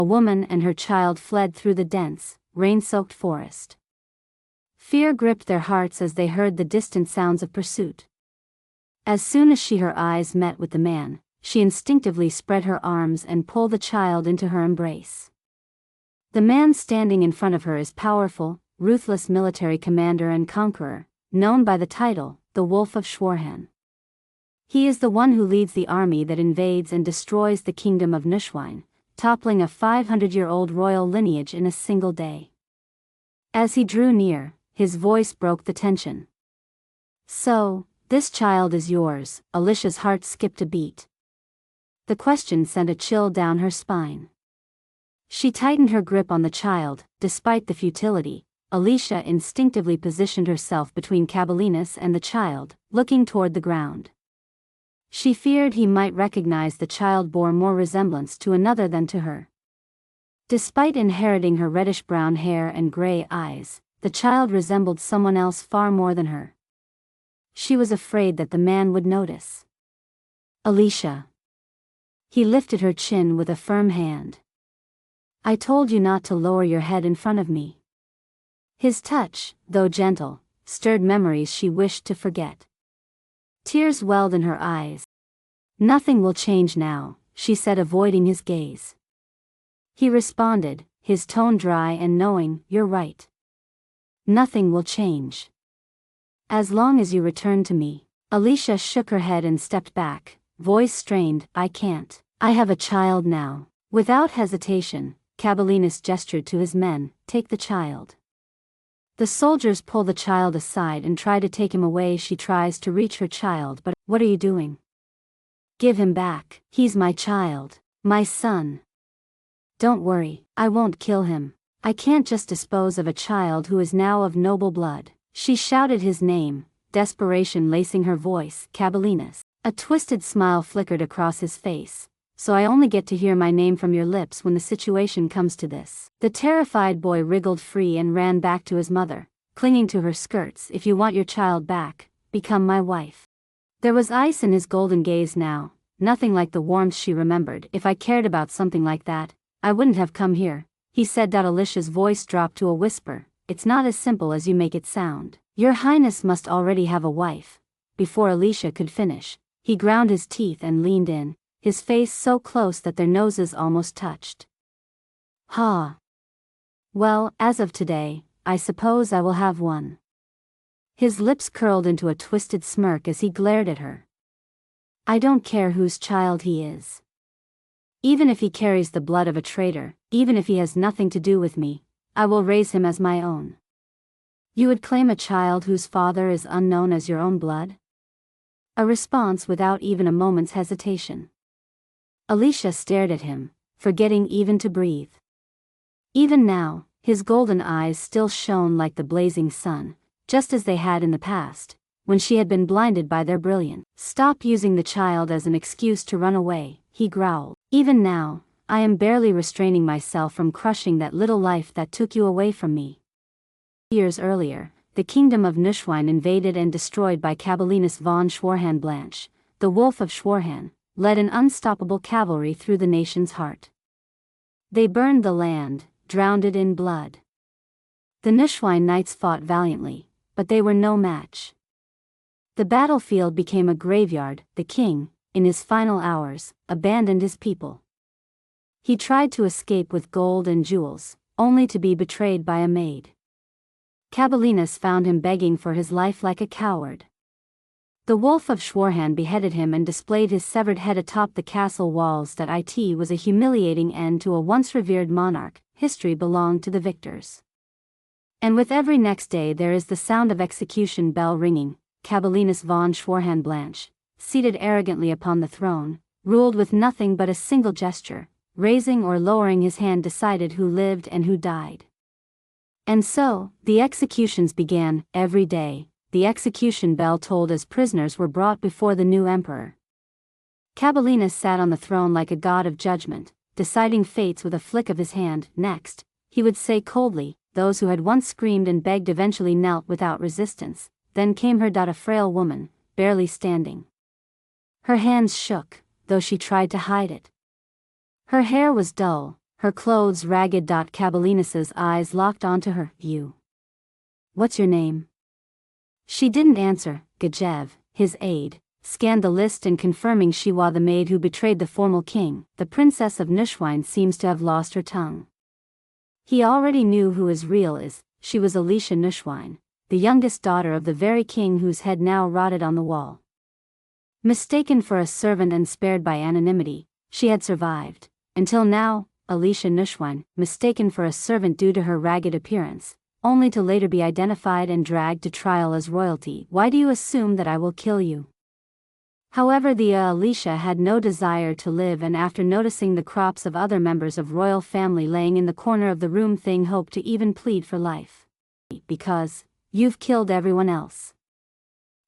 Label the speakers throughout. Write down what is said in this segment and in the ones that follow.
Speaker 1: A woman and her child fled through the dense, rain-soaked forest. Fear gripped their hearts as they heard the distant sounds of pursuit. As soon as her eyes met with the man, she instinctively spread her arms and pulled the child into her embrace. The man standing in front of her is powerful, ruthless military commander and conqueror, known by the title, the Wolf of Schwarhan. He is the one who leads the army that invades and destroys the kingdom of Nushwine, toppling a 500-year-old royal lineage in a single day. As he drew near, his voice broke the tension. "So, this child is yours." Alicia's heart skipped a beat. The question sent a chill down her spine. She tightened her grip on the child. Despite the futility, Alicia instinctively positioned herself between Kabalinas and the child, looking toward the ground. She feared he might recognize the child bore more resemblance to another than to her. Despite inheriting her reddish-brown hair and gray eyes, the child resembled someone else far more than her. She was afraid that the man would notice. "Alicia." He lifted her chin with a firm hand. "I told you not to lower your head in front of me." His touch, though gentle, stirred memories she wished to forget. Tears welled in her eyes. "Nothing will change now," she said, avoiding his gaze. He responded, his tone dry and knowing, "You're right. Nothing will change. As long as you return to me." Alicia shook her head and stepped back, voice strained. "I can't. I have a child now." Without hesitation, Kabalinas gestured to his men, "Take the child." The soldiers pull the child aside and try to take him away. She tries to reach her child, but, "What are you doing? Give him back. He's my child. My son. Don't worry, I won't kill him. I can't just dispose of a child who is now of noble blood." She shouted his name, desperation lacing her voice. "Kabalinas." A twisted smile flickered across his face. "So I only get to hear my name from your lips when the situation comes to this." The terrified boy wriggled free and ran back to his mother, clinging to her skirts. "If you want your child back, become my wife." There was ice in his golden gaze now, nothing like the warmth she remembered. "If I cared about something like that, I wouldn't have come here," he said. Alicia's voice dropped to a whisper. "It's not as simple as you make it sound. Your Highness must already have a wife." Before Alicia could finish, he ground his teeth and leaned in, his face so close that their noses almost touched. "Ha. Well, as of today, I suppose I will have one." His lips curled into a twisted smirk as he glared at her. "I don't care whose child he is. Even if he carries the blood of a traitor, even if he has nothing to do with me, I will raise him as my own." "You would claim a child whose father is unknown as your own blood?" A response without even a moment's hesitation. Alicia stared at him, forgetting even to breathe. Even now, his golden eyes still shone like the blazing sun, just as they had in the past, when she had been blinded by their brilliance. "Stop using the child as an excuse to run away," he growled. "Even now, I am barely restraining myself from crushing that little life that took you away from me." Years earlier, the kingdom of Nushwine invaded and destroyed by Kabalinas von Schwarhan Blanche, the Wolf of Schwarhan, led an unstoppable cavalry through the nation's heart. They burned the land, drowned it in blood. The Nushwine knights fought valiantly, but they were no match. The battlefield became a graveyard. The king, in his final hours, abandoned his people. He tried to escape with gold and jewels, only to be betrayed by a maid. Kabalinas found him begging for his life like a coward. The Wolf of Schwarhan beheaded him and displayed his severed head atop the castle walls. It was a humiliating end to a once revered monarch. History belonged to the victors. And with every next day there is the sound of execution bell ringing. Kabalinas von Schwarhan Blanche, seated arrogantly upon the throne, ruled with nothing but a single gesture, raising or lowering his hand decided who lived and who died. And so, the executions began. Every day, the execution bell tolled as prisoners were brought before the new emperor. Kabalinas sat on the throne like a god of judgment, deciding fates with a flick of his hand. Next, he would say coldly, those who had once screamed and begged eventually knelt without resistance. Then came her. A frail woman, barely standing. Her hands shook, though she tried to hide it. Her hair was dull, her clothes ragged. Kabelinas's eyes locked onto her. You. What's your name? She didn't answer. Gejev, his aide, scanned the list and confirming she was the maid who betrayed the formal king. The princess of Nushwine seems to have lost her tongue. He already knew who Israel is. She was Alicia Nushwine, the youngest daughter of the very king whose head now rotted on the wall. Mistaken for a servant and spared by anonymity, she had survived. Until now, Alicia Nushwine, mistaken for a servant due to her ragged appearance, only to later be identified and dragged to trial as royalty. Why do you assume that I will kill you? However, the Alicia had no desire to live, and after noticing the crops of other members of royal family laying in the corner of the room, thing hoped to even plead for life. Because you've killed everyone else.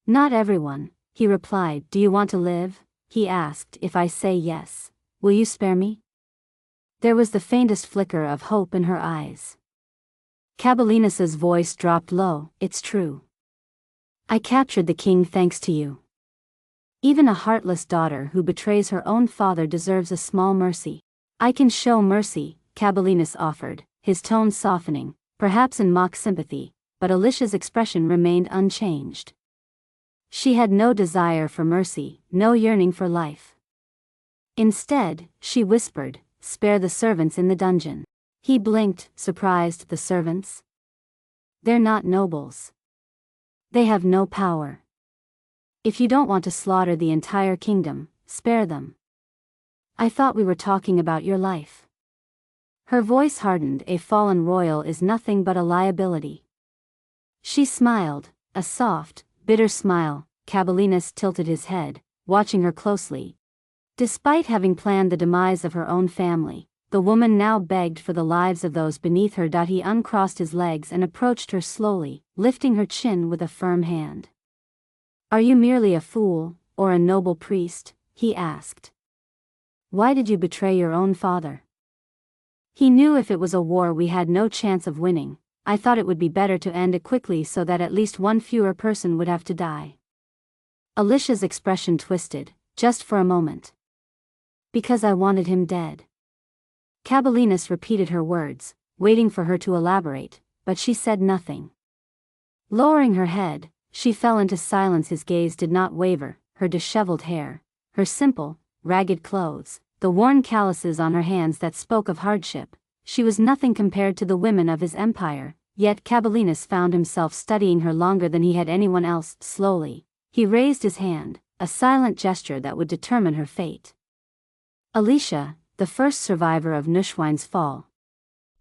Speaker 1: Not everyone, he replied. Do you want to live? He asked. If I say yes, will you spare me? There was the faintest flicker of hope in her eyes. Kabelinas's voice dropped low. It's true. I captured the king thanks to you. Even a heartless daughter who betrays her own father deserves a small mercy. I can show mercy, Kabelinas offered, his tone softening, perhaps in mock sympathy, but Alicia's expression remained unchanged. She had no desire for mercy, no yearning for life. Instead, she whispered, spare the servants in the dungeon. He blinked, surprised. The servants? They're not nobles. They have no power. If you don't want to slaughter the entire kingdom, spare them. I thought we were talking about your life. Her voice hardened. A fallen royal is nothing but a liability. She smiled, a soft, bitter smile. Kabelinas tilted his head, watching her closely. Despite having planned the demise of her own family, the woman now begged for the lives of those beneath her. He uncrossed his legs and approached her slowly, lifting her chin with a firm hand. Are you merely a fool, or a noble priest? He asked. Why did you betray your own father? He knew if it was a war we had no chance of winning. I thought it would be better to end it quickly so that at least one fewer person would have to die. Alicia's expression twisted, just for a moment. Because I wanted him dead. Kabelinas repeated her words, waiting for her to elaborate, but she said nothing. Lowering her head, she fell into silence. His gaze did not waver. Her disheveled hair, her simple, ragged clothes, the worn calluses on her hands that spoke of hardship. She was nothing compared to the women of his empire, yet Kabelinas found himself studying her longer than he had anyone else. Slowly, he raised his hand, a silent gesture that would determine her fate. Alicia, the first survivor of Nushwine's fall.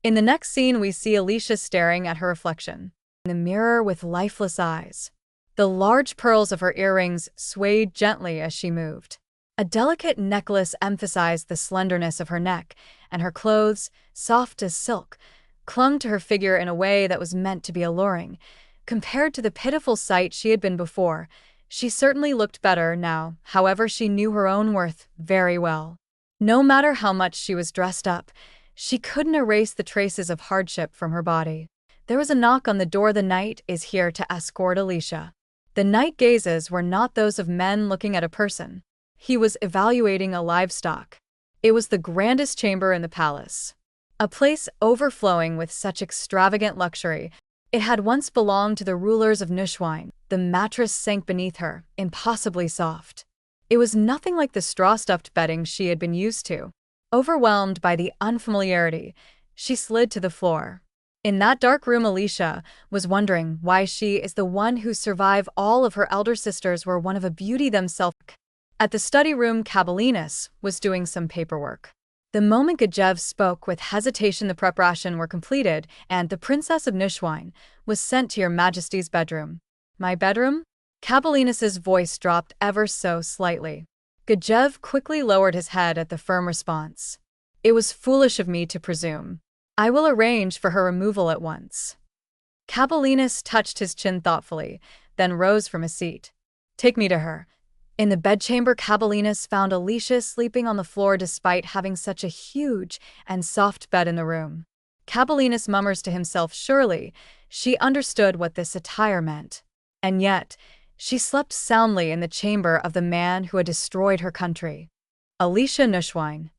Speaker 2: In the next scene, we see Alicia staring at her reflection in the mirror with lifeless eyes. The large pearls of her earrings swayed gently as she moved. A delicate necklace emphasized the slenderness of her neck, and her clothes, soft as silk, clung to her figure in a way that was meant to be alluring. Compared to the pitiful sight she had been before, she certainly looked better now. However, she knew her own worth very well. No matter how much she was dressed up, she couldn't erase the traces of hardship from her body. There was a knock on the door. The knight is here to escort Alicia. The knight gazes were not those of men looking at a person. He was evaluating a livestock. It was the grandest chamber in the palace. A place overflowing with such extravagant luxury. It had once belonged to the rulers of Nushwine. The mattress sank beneath her, impossibly soft. It was nothing like the straw-stuffed bedding she had been used to. Overwhelmed by the unfamiliarity, she slid to the floor. In that dark room, Alicia was wondering why she is the one who survived. All of her elder sisters were one of a beauty themselves. At the study room, Kabelinas was doing some paperwork. The moment Gejev spoke with hesitation, the preparations were completed, and the Princess of Nushwine was sent to your Majesty's bedroom. My bedroom? Kabelinas's voice dropped ever so slightly. Gejev quickly lowered his head at the firm response. It was foolish of me to presume. I will arrange for her removal at once. Kabelinas touched his chin thoughtfully, then rose from his seat. Take me to her. In the bedchamber, Kabelinas found Alicia sleeping on the floor despite having such a huge and soft bed in the room. Kabelinas murmurs to himself, surely she understood what this attire meant. And yet, she slept soundly in the chamber of the man who had destroyed her country. Alicia Nushwine.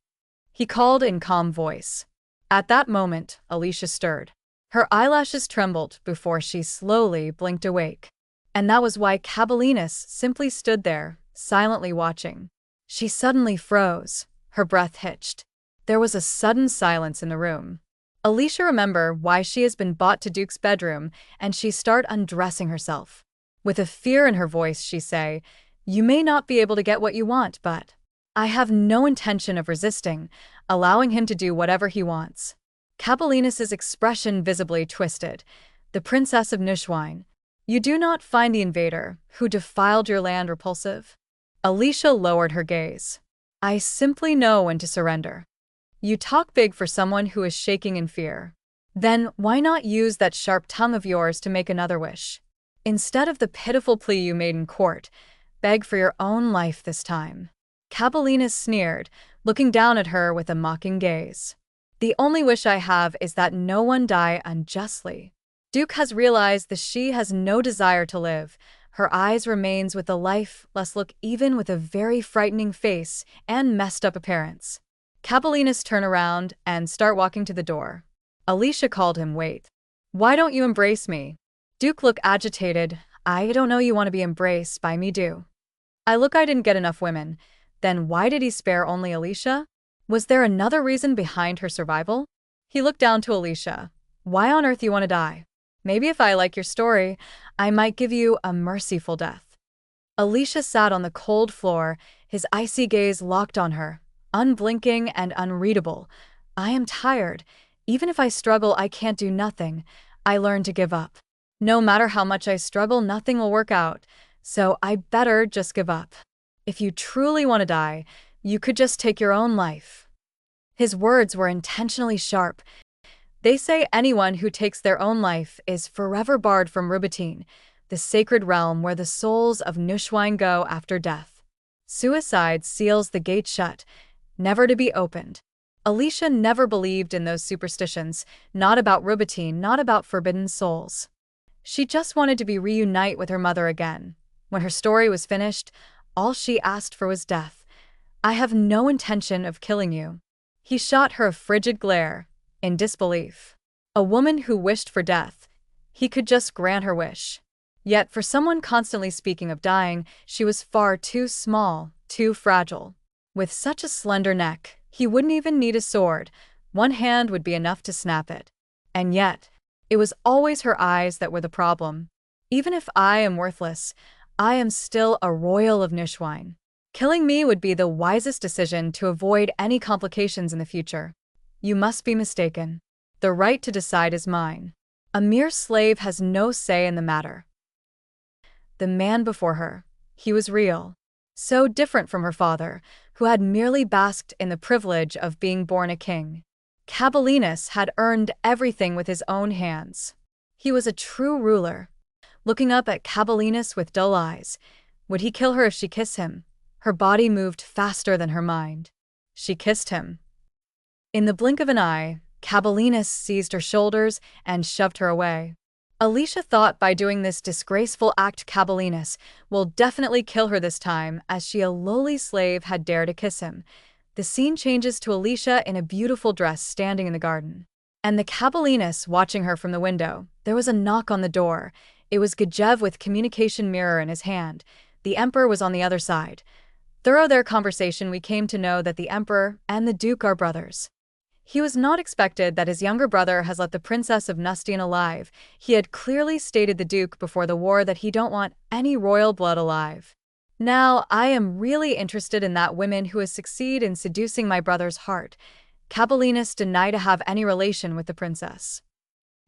Speaker 2: He called in calm voice. At that moment, Alicia stirred. Her eyelashes trembled before she slowly blinked awake. And that was why Cabellinus simply stood there, silently watching. She suddenly froze. Her breath hitched. There was a sudden silence in the room. Alicia remembered why she has been brought to Duke's bedroom, and she started undressing herself. With a fear in her voice, she say, "You may not be able to get what you want, but I have no intention of resisting, allowing him to do whatever he wants." Cabellinus's expression visibly twisted. "The Princess of Neuschwanstein. You do not find the invader, who defiled your land, repulsive?" Alicia lowered her gaze. "I simply know when to surrender." "You talk big for someone who is shaking in fear. Then why not use that sharp tongue of yours to make another wish? Instead of the pitiful plea you made in court, beg for your own life this time." Cabellinus sneered, looking down at her with a mocking gaze. "The only wish I have is that no one die unjustly." Duke has realized that she has no desire to live. Her eyes remains with the lifeless look, even with a very frightening face and messed up appearance. Cabellinus turn around and start walking to the door. Alicia called him, "Wait. Why don't you embrace me?" Duke looked agitated. "I don't know you want to be embraced by me, do I look I didn't get enough women. Then why did he spare only Alicia? Was there another reason behind her survival?" He looked down to Alicia. "Why on earth you want to die? Maybe if I like your story, I might give you a merciful death." Alicia sat on the cold floor, his icy gaze locked on her, unblinking and unreadable. "I am tired. Even if I struggle, I can't do nothing. I learned to give up. No matter how much I struggle, nothing will work out. So I better just give up. If you truly want to die, you could just take your own life." His words were intentionally sharp. They say anyone who takes their own life is forever barred from Rubatine, the sacred realm where the souls of Neuschwanstein go after death. Suicide seals the gate shut, never to be opened. Alicia never believed in those superstitions, not about Rubatine, not about forbidden souls. She just wanted to be reunite with her mother again. When her story was finished, all she asked for was death. "I have no intention of killing you." He shot her a frigid glare, in disbelief. A woman who wished for death. He could just grant her wish. Yet for someone constantly speaking of dying, she was far too small, too fragile. With such a slender neck, he wouldn't even need a sword. One hand would be enough to snap it. And yet, it was always her eyes that were the problem. "Even if I am worthless, I am still a royal of Neuschwanstein. Killing me would be the wisest decision to avoid any complications in the future." "You must be mistaken. The right to decide is mine. A mere slave has no say in the matter." The man before her, he was real. So different from her father, who had merely basked in the privilege of being born a king. Cabellinus had earned everything with his own hands. He was a true ruler. Looking up at Cabellinus with dull eyes, would he kill her if she kissed him? Her body moved faster than her mind. She kissed him. In the blink of an eye, Cabellinus seized her shoulders and shoved her away. Alicia thought by doing this disgraceful act Cabellinus will definitely kill her this time, as she, a lowly slave, had dared to kiss him. The scene changes to Alicia in a beautiful dress standing in the garden. And the Cabellinus watching her from the window. There was a knock on the door. It was Gejev with communication mirror in his hand. The Emperor was on the other side. Through their conversation, we came to know that the Emperor and the Duke are brothers. He was not expected that his younger brother has let the Princess of Neuschwanstein alive. He had clearly stated the Duke before the war that he don't want any royal blood alive. "Now, I am really interested in that woman who has succeeded in seducing my brother's heart." Cabellinus denied to have any relation with the princess.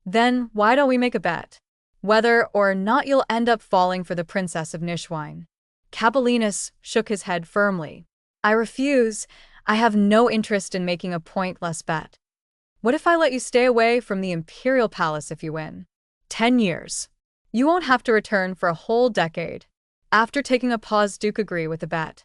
Speaker 2: "Then why don't we make a bet? Whether or not you'll end up falling for the Princess of Neuschwanstein." Cabellinus shook his head firmly. "I refuse. I have no interest in making a pointless bet." "What if I let you stay away from the Imperial Palace if you win? 10 years. You won't have to return for a whole decade." After taking a pause, Duke agreed with the bet.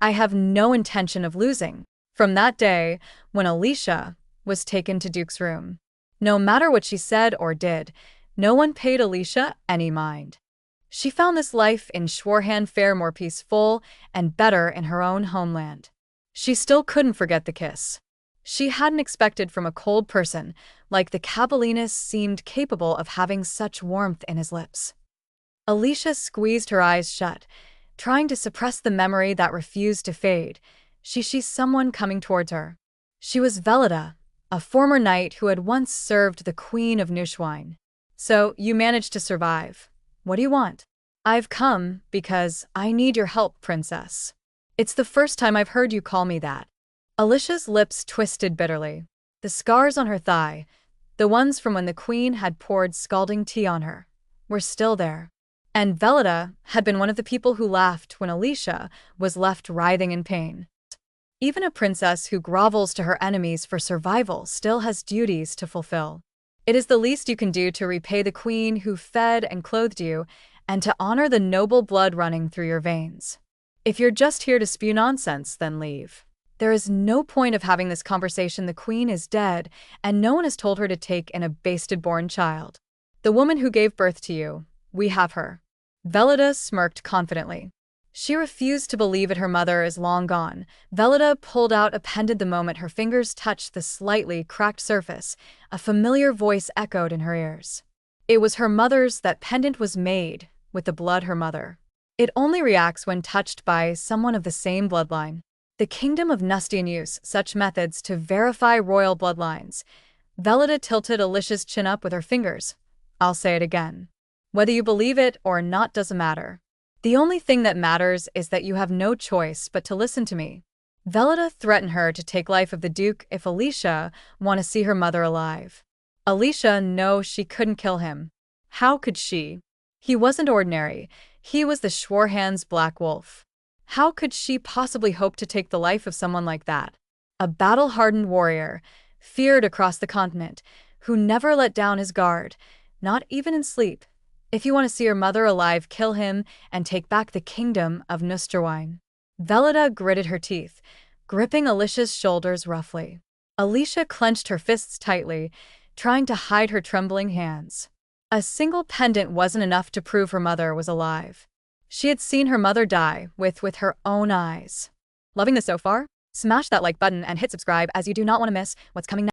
Speaker 2: "I have no intention of losing." From that day, when Alicia was taken to Duke's room, no matter what she said or did, no one paid Alicia any mind. She found this life in Schwarhan Fair more peaceful and better in her own homeland. She still couldn't forget the kiss. she hadn't expected from a cold person like the Caballinus seemed capable of having such warmth in his lips. Alicia squeezed her eyes shut, trying to suppress the memory that refused to fade. She sees someone coming towards her. She was Velida, a former knight who had once served the Queen of Neuschwanstein. So, you managed to survive. What do you want? I've come because I need your help, princess. It's the first time I've heard you call me that. Alicia's lips twisted bitterly. The scars on her thigh, the ones from when the queen had poured scalding tea on her, were still there. And Velida had been one of the people who laughed when Alicia was left writhing in pain. Even a princess who grovels to her enemies for survival still has duties to fulfill. It is the least you can do to repay the queen who fed and clothed you, and to honor the noble blood running through your veins. If you're just here to spew nonsense, then leave. There is no point of having this conversation. The queen is dead, and no one has told her to take an basted-born child. The woman who gave birth to you, we have her. Velida smirked confidently. She refused to believe it. Her mother is long gone. Velida pulled out a pendant the moment her fingers touched the slightly cracked surface. A familiar voice echoed in her ears. It was her mother's. That pendant was made with the blood her mother. It only reacts when touched by someone of the same bloodline. The kingdom of Neuschwanstein use such methods to verify royal bloodlines. Velida tilted Alicia's chin up with her fingers. I'll say it again. Whether you believe it or not doesn't matter. The only thing that matters is that you have no choice but to listen to me. Velida threatened her to take life of the Duke if Alicia want to see her mother alive. Alicia, no, she couldn't kill him. How could she? He wasn't ordinary. He was the Schwarhands Black Wolf. How could she possibly hope to take the life of someone like that? A battle-hardened warrior, feared across the continent, who never let down his guard, not even in sleep. If you want to see your mother alive, kill him and take back the kingdom of Neuschwanstein. Velida gritted her teeth, gripping Alicia's shoulders roughly. Alicia clenched her fists tightly, trying to hide her trembling hands. A single pendant wasn't enough to prove her mother was alive. She had seen her mother die with her own eyes. Loving this so far? Smash that like button and hit subscribe as you do not want to miss what's coming next.